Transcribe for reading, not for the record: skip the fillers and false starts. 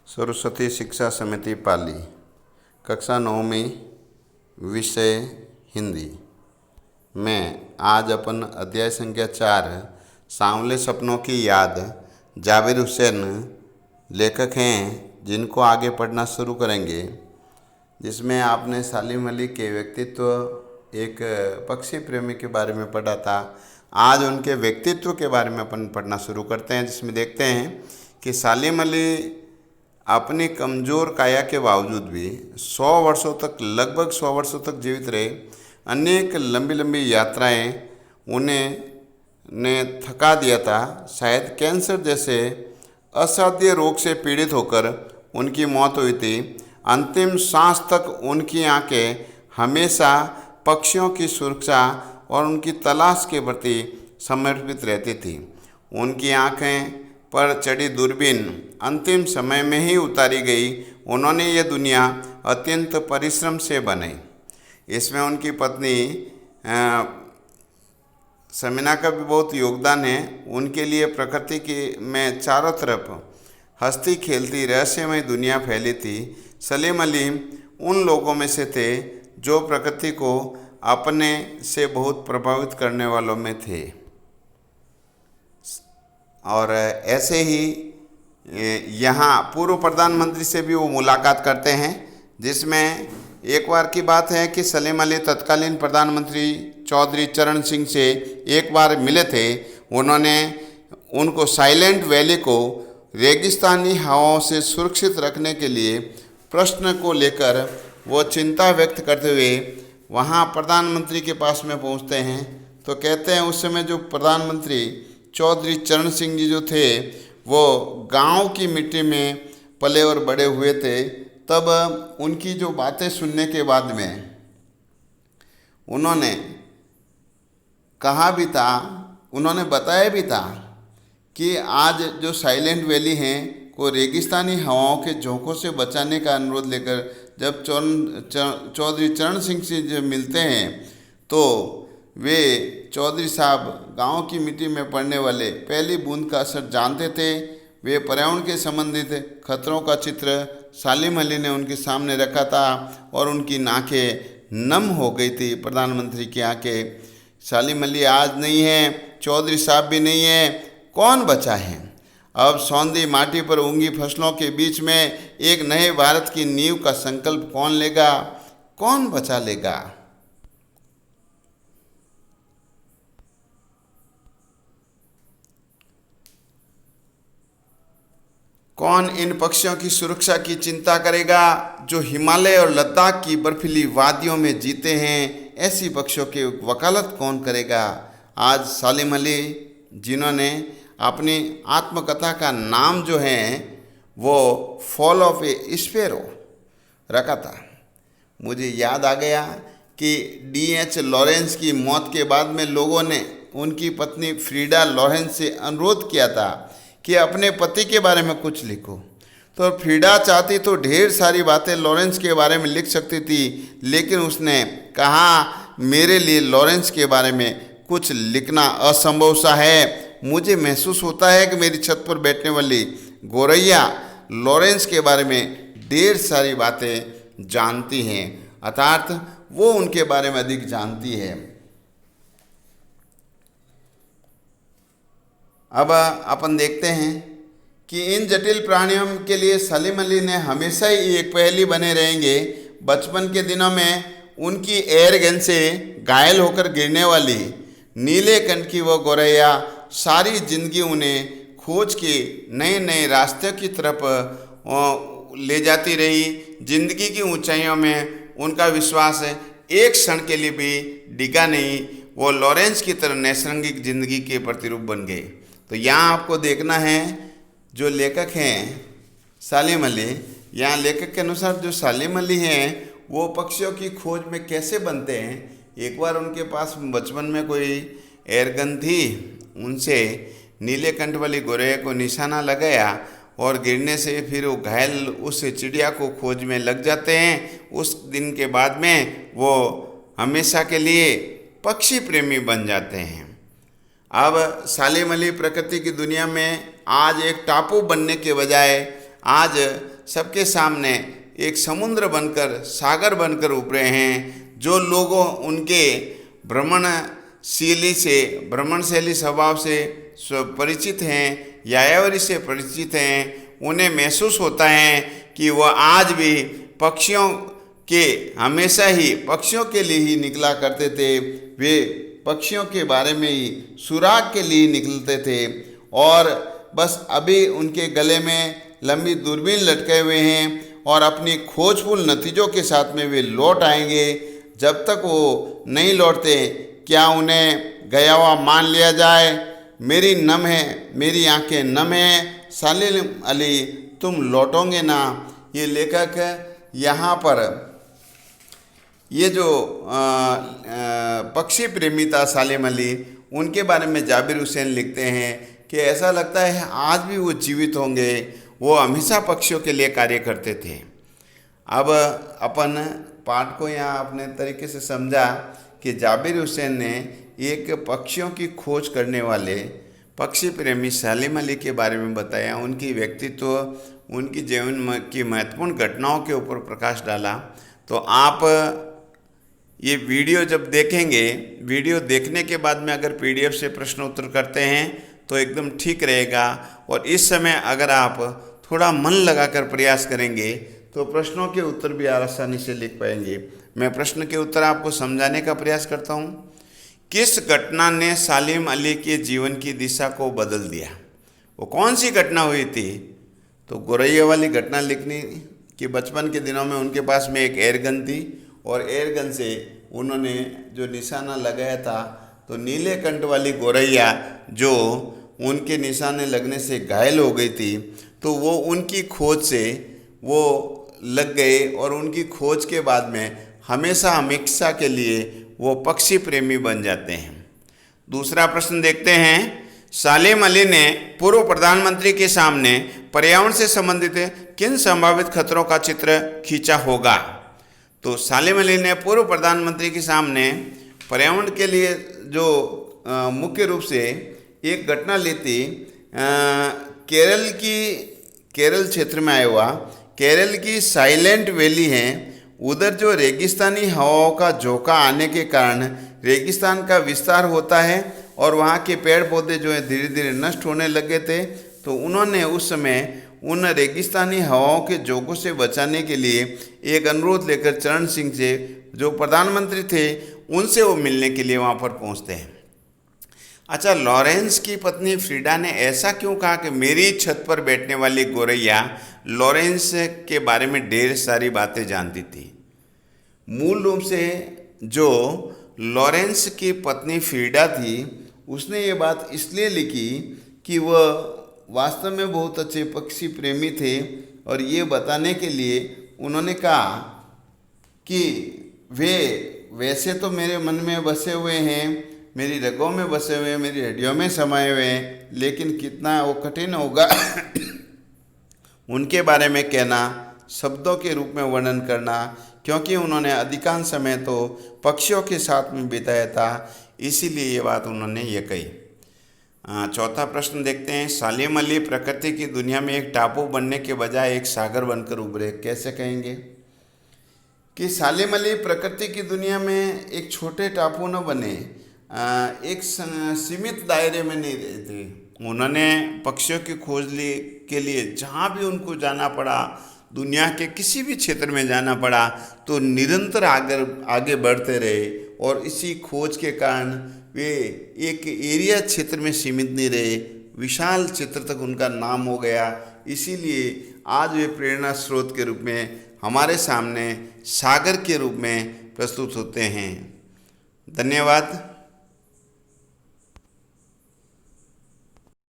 सरस्वती शिक्षा समिति पाली, कक्षा 9वीं, विषय हिंदी में आज अपन अध्याय संख्या 4 सांवले सपनों की याद जाबिर हुसैन लेखक हैं, जिनको आगे पढ़ना शुरू करेंगे। जिसमें आपने सालिम अली के व्यक्तित्व, एक पक्षी प्रेमी के बारे में पढ़ा था। आज उनके व्यक्तित्व के बारे में अपन पढ़ना शुरू करते हैं, जिसमें देखते हैं कि सालिम अली अपनी कमज़ोर काया के बावजूद भी 100 वर्षों तक, लगभग 100 वर्षों तक जीवित रहे। अनेक लंबी लंबी यात्राएं उन्हें ने थका दिया था। शायद कैंसर जैसे असाध्य रोग से पीड़ित होकर उनकी मौत हुई थी। अंतिम सांस तक उनकी आंखें हमेशा पक्षियों की सुरक्षा और उनकी तलाश के प्रति समर्पित रहती थी। उनकी आंखें पर चढ़ी दूरबीन अंतिम समय में ही उतारी गई। उन्होंने ये दुनिया अत्यंत परिश्रम से बनाई। इसमें उनकी पत्नी समीना का भी बहुत योगदान है। उनके लिए प्रकृति की में चारों तरफ हंसती खेलती रहस्यमय दुनिया फैली थी। सलीम अली उन लोगों में से थे जो प्रकृति को अपने से बहुत प्रभावित करने वालों में थे। और ऐसे ही यहाँ पूर्व प्रधानमंत्री से भी वो मुलाकात करते हैं, जिसमें एक बार की बात है कि सलीम अली तत्कालीन प्रधानमंत्री चौधरी चरण सिंह से एक बार मिले थे। उन्होंने उनको साइलेंट वैली को रेगिस्तानी हवाओं से सुरक्षित रखने के लिए प्रश्न को लेकर वो चिंता व्यक्त करते हुए वहाँ प्रधानमंत्री के पास में पहुँचते हैं। तो कहते हैं उस समय जो प्रधानमंत्री चौधरी चरण सिंह जी जो थे वो गांव की मिट्टी में पले और बड़े हुए थे। तब उनकी जो बातें सुनने के बाद में उन्होंने कहा भी था, उन्होंने बताया भी था कि आज जो साइलेंट वैली हैं को रेगिस्तानी हवाओं के झोंकों से बचाने का अनुरोध लेकर जब चौधरी चरण सिंह से जब मिलते हैं तो वे चौधरी साहब गांव की मिट्टी में पड़ने वाले पहली बूंद का असर जानते थे। वे पर्यावरण के संबंधित खतरों का चित्र सालिम अली ने उनके सामने रखा था और उनकी आंखें नम हो गई थी। प्रधानमंत्री की आंखें, सालिम अली आज नहीं है, चौधरी साहब भी नहीं है, कौन बचा है? अब सौंधी माटी पर उंगी फसलों के बीच में एक नए भारत की नींव का संकल्प कौन लेगा? कौन बचा लेगा? कौन इन पक्षियों की सुरक्षा की चिंता करेगा जो हिमालय और लद्दाख की बर्फीली वादियों में जीते हैं? ऐसी पक्षियों की वकालत कौन करेगा? आज सालिम अली, जिन्होंने अपनी आत्मकथा का नाम जो है वो फॉल ऑफ ए स्पैरो रखा था, मुझे याद आ गया कि D.H. लॉरेंस की मौत के बाद में लोगों ने उनकी पत्नी फ्रीडा लॉरेंस से अनुरोध किया था कि अपने पति के बारे में कुछ लिखो। तो फ्रीडा चाहती तो ढेर सारी बातें लॉरेंस के बारे में लिख सकती थी, लेकिन उसने कहा मेरे लिए लॉरेंस के बारे में कुछ लिखना असंभव सा है। मुझे महसूस होता है कि मेरी छत पर बैठने वाली गोरैया लॉरेंस के बारे में ढेर सारी बातें जानती हैं, अर्थात वो उनके बारे में अधिक जानती है। अब अपन देखते हैं कि इन जटिल प्राणियों के लिए सलीम अली ने हमेशा ही एक पहेली बने रहेंगे। बचपन के दिनों में उनकी एयरगन से घायल होकर गिरने वाली नीले कंठ की वो गोरैया सारी जिंदगी उन्हें खोज के नए नए रास्ते की तरफ ले जाती रही। जिंदगी की ऊंचाइयों में उनका विश्वास एक क्षण के लिए भी डिगा नहीं। वो लॉरेंस की तरह नैसर्गिक जिंदगी के प्रतिरूप बन गए। तो यहाँ आपको देखना है जो लेखक हैं सालिम अली, यहाँ लेखक के अनुसार जो सालिम अली हैं वो पक्षियों की खोज में कैसे बनते हैं। एक बार उनके पास बचपन में कोई एयरगन थी, उनसे नीले कंठ वाली गोरैया को निशाना लगाया और गिरने से फिर वो घायल उस चिड़िया को खोज में लग जाते हैं। उस दिन के बाद में वो हमेशा के लिए पक्षी प्रेमी बन जाते हैं। अब सालिम अली प्रकृति की दुनिया में आज एक टापू बनने के बजाय आज सबके सामने एक समुद्र बनकर, सागर बनकर उभरे हैं। जो लोगों उनके भ्रमणशैली स्वभाव से परिचित हैं, यायावरी से परिचित हैं, उन्हें महसूस होता है कि वह आज भी पक्षियों के, हमेशा ही पक्षियों के लिए ही निकला करते थे। वे पक्षियों के बारे में ही सुराग के लिए निकलते थे और बस अभी उनके गले में लंबी दूरबीन लटके हुए हैं और अपनी खोजपूर्ण नतीजों के साथ में वे लौट आएंगे। जब तक वो नहीं लौटते, क्या उन्हें गया हुआ मान लिया जाए? मेरी नम है, मेरी आंखें नम हैं, सलीम अली तुम लौटोगे ना। ये लेखक यहाँ पर ये जो पक्षी प्रेमी था सलीम अली, उनके बारे में जाबिर हुसैन लिखते हैं कि ऐसा लगता है आज भी वो जीवित होंगे। वो हमेशा पक्षियों के लिए कार्य करते थे। अब अपन पाठ को यहाँ अपने तरीके से समझा कि जाबिर हुसैन ने एक पक्षियों की खोज करने वाले पक्षी प्रेमी सलीम अली के बारे में बताया, उनकी व्यक्तित्व, उनकी जीवन की महत्वपूर्ण घटनाओं के ऊपर प्रकाश डाला। तो आप ये वीडियो जब देखेंगे, वीडियो देखने के बाद में अगर PDF से प्रश्न उत्तर करते हैं तो एकदम ठीक रहेगा। और इस समय अगर आप थोड़ा मन लगाकर प्रयास करेंगे तो प्रश्नों के उत्तर भी आसानी से लिख पाएंगे। मैं प्रश्न के उत्तर आपको समझाने का प्रयास करता हूँ। किस घटना ने सलीम अली के जीवन की दिशा को बदल दिया? वो कौन सी घटना हुई थी? तो गोरैया वाली घटना लिखनी कि बचपन के दिनों में उनके पास में एक एयरगन थी और एयरगन से उन्होंने जो निशाना लगाया था, तो नीले कंठ वाली गोरैया जो उनके निशाने लगने से घायल हो गई थी, तो वो उनकी खोज से वो लग गए और उनकी खोज के बाद में हमेशा के लिए वो पक्षी प्रेमी बन जाते हैं। दूसरा प्रश्न देखते हैं। सलीम अली ने पूर्व प्रधानमंत्री के सामने पर्यावरण से संबंधित किन संभावित खतरों का चित्र खींचा होगा? तो सलीम अली ने पूर्व प्रधानमंत्री के सामने पर्यावरण के लिए जो मुख्य रूप से एक घटना ली थी, केरल क्षेत्र में आया हुआ, केरल की साइलेंट वैली है, उधर जो रेगिस्तानी हवाओं का झोंका आने के कारण रेगिस्तान का विस्तार होता है और वहाँ के पेड़ पौधे जो है धीरे धीरे नष्ट होने लगे थे। तो उन्होंने उस समय उन रेगिस्तानी हवाओं के झोंकों से बचाने के लिए एक अनुरोध लेकर चरण सिंह से, जो प्रधानमंत्री थे, उनसे वो मिलने के लिए वहाँ पर पहुँचते हैं। अच्छा, लॉरेंस की पत्नी फ्रीडा ने ऐसा क्यों कहा कि मेरी छत पर बैठने वाली गोरैया लॉरेंस के बारे में ढेर सारी बातें जानती थी? मूल रूप से जो लॉरेंस की पत्नी फ्रीडा थी, उसने ये बात इसलिए लिखी कि वह वास्तव में बहुत अच्छे पक्षी प्रेमी थे और ये बताने के लिए उन्होंने कहा कि वे वैसे तो मेरे मन में बसे हुए हैं, मेरी रगों में बसे हुए हैं, मेरी हड्डियों में समाये हुए हैं, लेकिन कितना वो कठिन होगा उनके बारे में कहना, शब्दों के रूप में वर्णन करना, क्योंकि उन्होंने अधिकांश समय तो पक्षियों के साथ में बिताया था, इसीलिए ये बात उन्होंने ये कही। चौथा प्रश्न देखते हैं। सलीम अली प्रकृति की दुनिया में एक टापू बनने के बजाय एक सागर बनकर उभरे, कैसे कहेंगे? कि सलीम अली प्रकृति की दुनिया में एक छोटे टापू न बने, एक सीमित दायरे में नहीं रहे थे। उन्होंने पक्षियों की खोज के लिए जहाँ भी उनको जाना पड़ा, दुनिया के किसी भी क्षेत्र में जाना पड़ा, तो निरंतर आगे बढ़ते रहे और इसी खोज के कारण वे एक एरिया क्षेत्र में सीमित नहीं रहे, विशाल क्षेत्र तक उनका नाम हो गया। इसीलिए आज वे प्रेरणा स्रोत के रूप में हमारे सामने सागर के रूप में प्रस्तुत होते हैं। धन्यवाद।